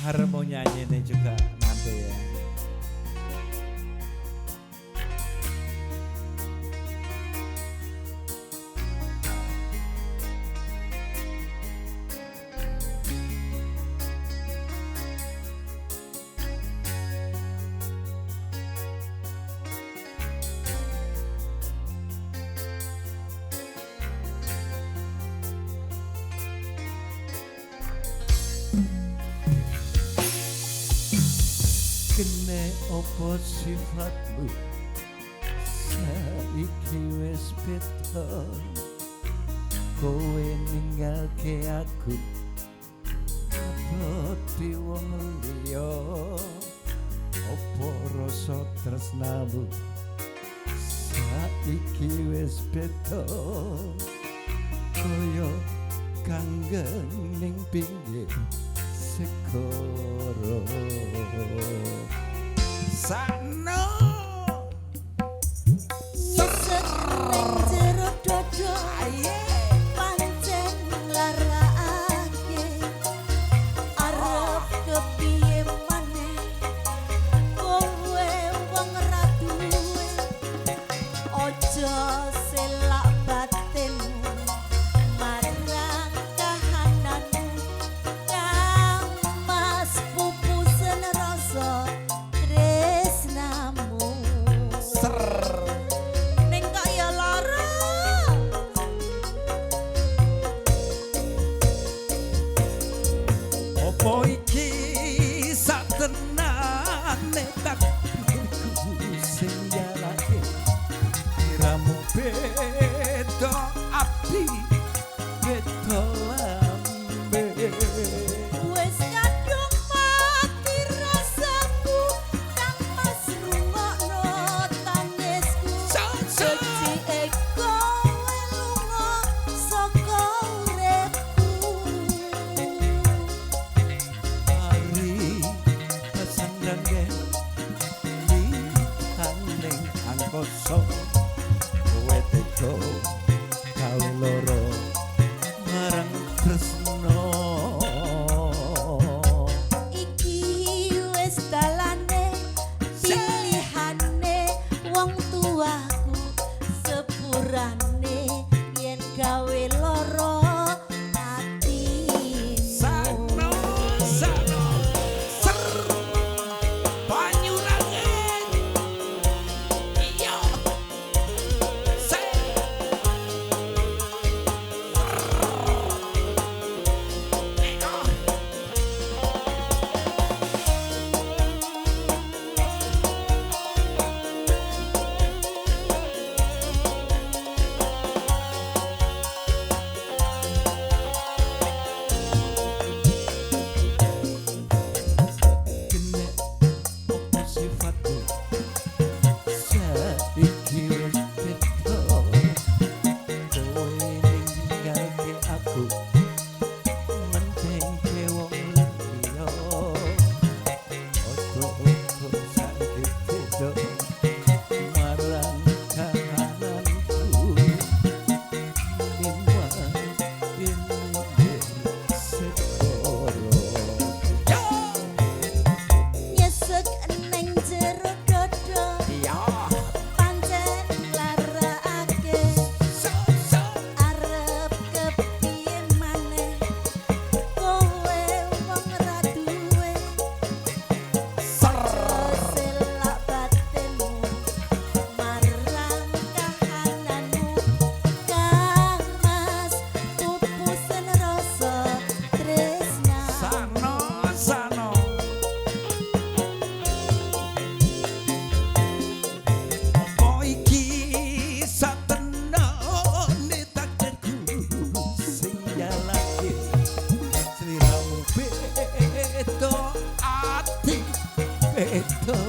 harmonianya ini juga nanti ya. Kene opo sifatmu saiki wis beda kowe ninggalke aku dadi wong liya opo rasa tresnamu saiki wis beda kaya kanggen ning pinggir segara Sano nyesek neng jero dodo pancen nglarakake arep kepiye maneh kowe wong ra duwe aja selak batinmu marang kahananmu kang mas pupusen rasa tresnamu ning kaya lara opo iki satenane takdirku sing jalake kiramu beda api beda lambe wis kadung mati rasaku kang mas rungokno tangisku sejike kowe lunga saka uripku Mari kesandangke di handeng angkoso kowe teko gawe loro marang tresno iki wis dalane pilihane wong tuaku sepurane yen gawe loro atimu Sano sano ser banyurangen iya se kene opo sifatku saiki wis beda kowe ninggalke aku mendengke wong liya ojo sakit beda marang kahananku inwa pinggir segoro nyesek neng jero dodo pancen nglarakake arep kepiye maneh kowe wong ra duwe selak batinmu marang kahananmu kang mas pupusen rasa tresna Sano sano opo iki satenane takdirku sing jalake sliramu beda ati beda